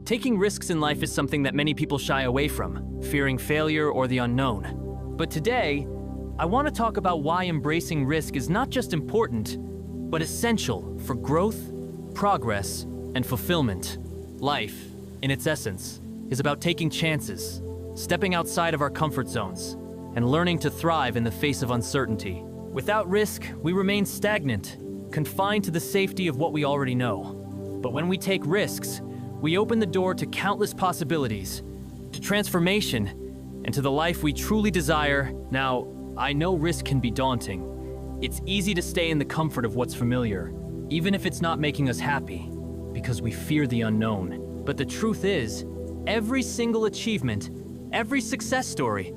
Taking risks in life is something that many people shy away from, fearing failure or the unknown. But today, I want to talk about why embracing risk is not just important, but essential for growth, progress, and fulfillment. Life, in its essence, is about taking chances, stepping outside of our comfort zones, and learning to thrive in the face of uncertainty. Without risk, we remain stagnant, confined to the safety of what we already know. But when we take risks, we open the door to countless possibilities, to transformation, and to the life we truly desire. Now, I know risk can be daunting. It's easy to stay in the comfort of what's familiar, even if it's not making us happy, because we fear the unknown. But the truth is, every single achievement, every success story,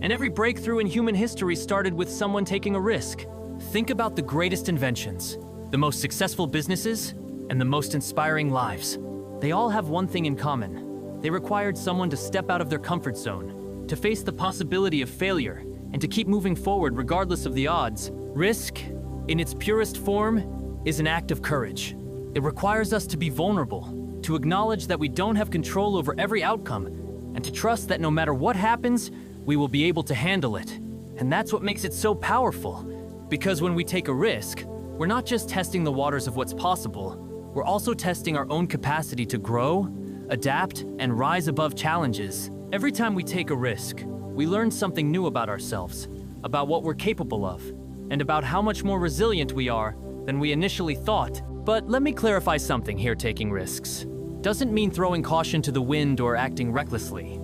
and every breakthrough in human history started with someone taking a risk. Think about the greatest inventions, the most successful businesses, and the most inspiring lives. They all have one thing in common. They required someone to step out of their comfort zone, to face the possibility of failure, and to keep moving forward regardless of the odds. Risk, in its purest form, is an act of courage. It requires us to be vulnerable, to acknowledge that we don't have control over every outcome, and to trust that no matter what happens, we will be able to handle it. And that's what makes it so powerful. Because when we take a risk, we're not just testing the waters of what's possible, we're also testing our own capacity to grow, adapt, and rise above challenges. Every time we take a risk, we learn something new about ourselves, about what we're capable of, and about how much more resilient we are than we initially thought. But let me clarify something here. Taking risks doesn't mean throwing caution to the wind or acting recklessly.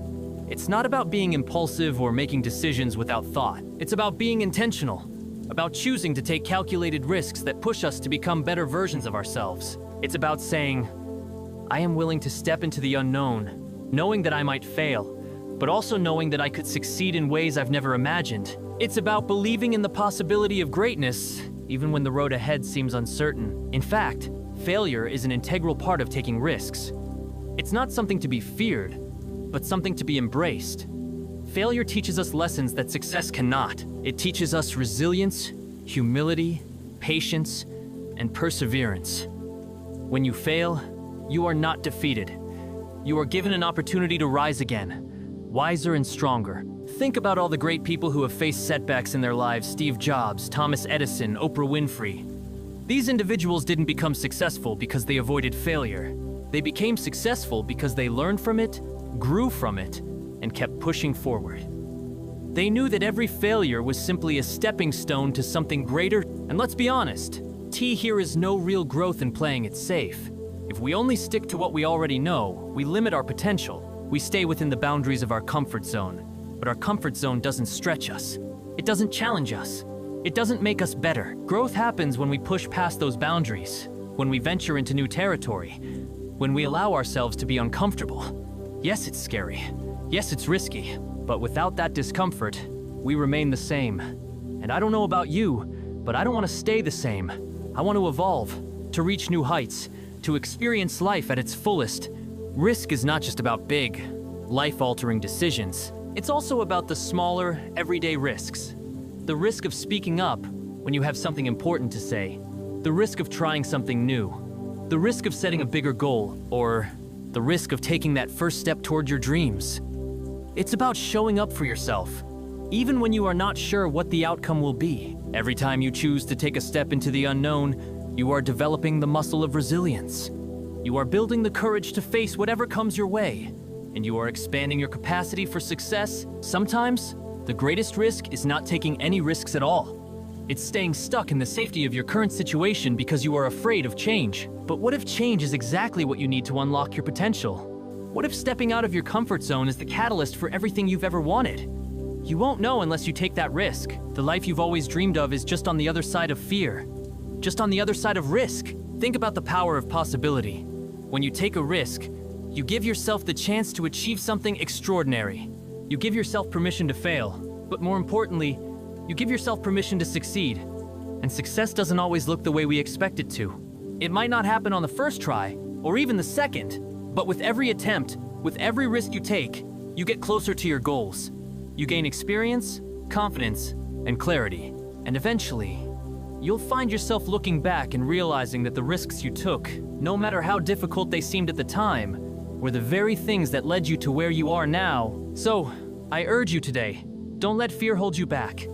It's not about being impulsive or making decisions without thought. It's about being intentional, about choosing to take calculated risks that push us to become better versions of ourselves. It's about saying, I am willing to step into the unknown, knowing that I might fail, but also knowing that I could succeed in ways I've never imagined. It's about believing in the possibility of greatness, even when the road ahead seems uncertain. In fact, failure is an integral part of taking risks. It's not something to be feared, but something to be embraced. Failure teaches us lessons that success cannot. It teaches us resilience, humility, patience, and perseverance. When you fail, you are not defeated. You are given an opportunity to rise again, wiser and stronger. Think about all the great people who have faced setbacks in their lives: Steve Jobs, Thomas Edison, Oprah Winfrey. These individuals didn't become successful because they avoided failure. They became successful because they learned from it, grew from it, and kept pushing forward. They knew that every failure was simply a stepping stone to something greater. And let's be honest, here is no real growth in playing it safe. If we only stick to what we already know, we limit our potential. We stay within the boundaries of our comfort zone. But our comfort zone doesn't stretch us. It doesn't challenge us. It doesn't make us better. Growth happens when we push past those boundaries, when we venture into new territory, when we allow ourselves to be uncomfortable. Yes, it's scary. Yes, it's risky. But without that discomfort, we remain the same. And I don't know about you, but I don't want to stay the same. I want to evolve, to reach new heights, to experience life at its fullest. Risk is not just about big, life-altering decisions. It's also about the smaller, everyday risks. The risk of speaking up when you have something important to say. The risk of trying something new. The risk of setting a bigger goal, or the risk of taking that first step toward your dreams. It's about showing up for yourself, even when you are not sure what the outcome will be. Every time you choose to take a step into the unknown, you are developing the muscle of resilience. You are building the courage to face whatever comes your way, and you are expanding your capacity for success. Sometimes, the greatest risk is not taking any risks at all. It's staying stuck in the safety of your current situation because you are afraid of change. But what if change is exactly what you need to unlock your potential? What if stepping out of your comfort zone is the catalyst for everything you've ever wanted? You won't know unless you take that risk. The life you've always dreamed of is just on the other side of fear, just on the other side of risk. Think about the power of possibility. When you take a risk, you give yourself the chance to achieve something extraordinary. You give yourself permission to fail, but more importantly, you give yourself permission to succeed. And success doesn't always look the way we expect it to. It might not happen on the first try, or even the second, but with every attempt, with every risk you take, you get closer to your goals. You gain experience, confidence, and clarity. And eventually, you'll find yourself looking back and realizing that the risks you took, no matter how difficult they seemed at the time, were the very things that led you to where you are now. So, I urge you today, don't let fear hold you back.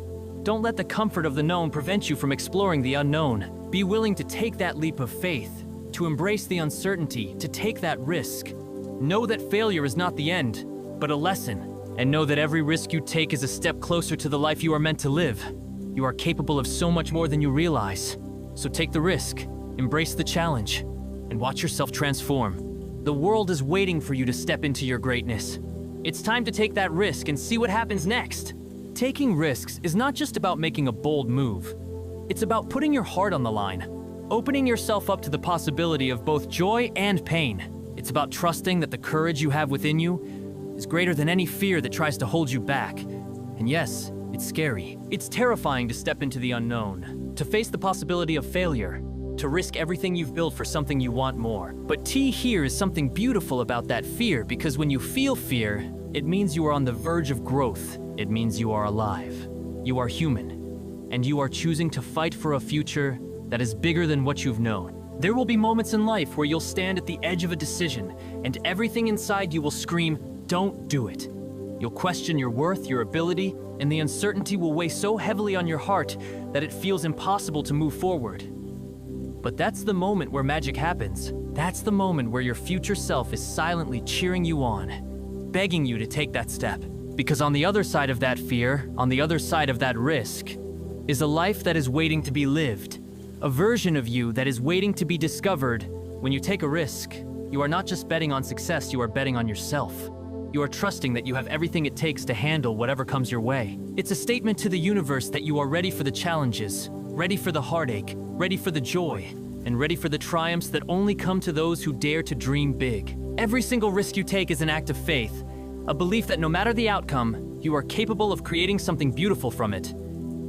Don't let the comfort of the known prevent you from exploring the unknown. Be willing to take that leap of faith, to embrace the uncertainty, to take that risk. Know that failure is not the end, but a lesson. And know that every risk you take is a step closer to the life you are meant to live. You are capable of so much more than you realize. So take the risk, embrace the challenge, and watch yourself transform. The world is waiting for you to step into your greatness. It's time to take that risk and see what happens next. Taking risks is not just about making a bold move. It's about putting your heart on the line, opening yourself up to the possibility of both joy and pain. It's about trusting that the courage you have within you is greater than any fear that tries to hold you back. And yes, it's scary. It's terrifying to step into the unknown, to face the possibility of failure, to risk everything you've built for something you want more. But here is something beautiful about that fear, because when you feel fear, it means you are on the verge of growth. It means you are alive. You are human. And you are choosing to fight for a future that is bigger than what you've known. There will be moments in life where you'll stand at the edge of a decision, and everything inside you will scream, "Don't do it." You'll question your worth, your ability, and the uncertainty will weigh so heavily on your heart that it feels impossible to move forward. But that's the moment where magic happens. That's the moment where your future self is silently cheering you on, begging you to take that step. Because on the other side of that fear, on the other side of that risk, is a life that is waiting to be lived. A version of you that is waiting to be discovered. When you take a risk, you are not just betting on success, you are betting on yourself. You are trusting that you have everything it takes to handle whatever comes your way. It's a statement to the universe that you are ready for the challenges, ready for the heartache, ready for the joy, and ready for the triumphs that only come to those who dare to dream big. Every single risk you take is an act of faith, a belief that no matter the outcome, you are capable of creating something beautiful from it.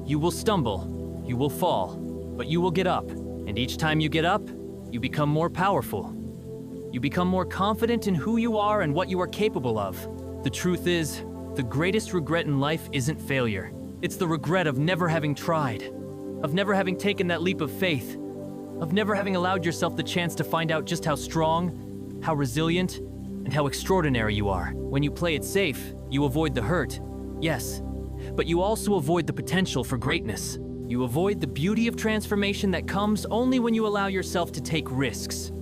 You will stumble, you will fall, but you will get up, and each time you get up, you become more powerful. You become more confident in who you are and what you are capable of. The truth is, the greatest regret in life isn't failure. It's the regret of never having tried, of never having taken that leap of faith, of never having allowed yourself the chance to find out just how strong, how resilient, and how extraordinary you are. When you play it safe, you avoid the hurt, yes, but you also avoid the potential for greatness. You avoid the beauty of transformation that comes only when you allow yourself to take risks.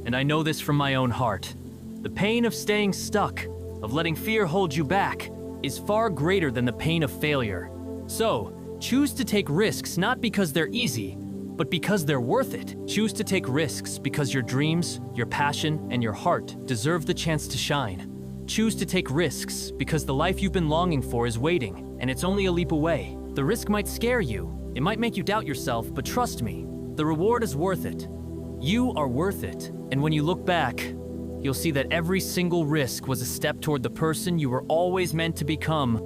And I know this from my own heart. The pain of staying stuck, of letting fear hold you back, is far greater than the pain of failure. So, choose to take risks not because they're easy, but because they're worth it. Choose to take risks because your dreams, your passion, and your heart deserve the chance to shine. Choose to take risks because the life you've been longing for is waiting, and it's only a leap away. The risk might scare you, it might make you doubt yourself, but trust me, the reward is worth it. You are worth it. And when you look back, you'll see that every single risk was a step toward the person you were always meant to become.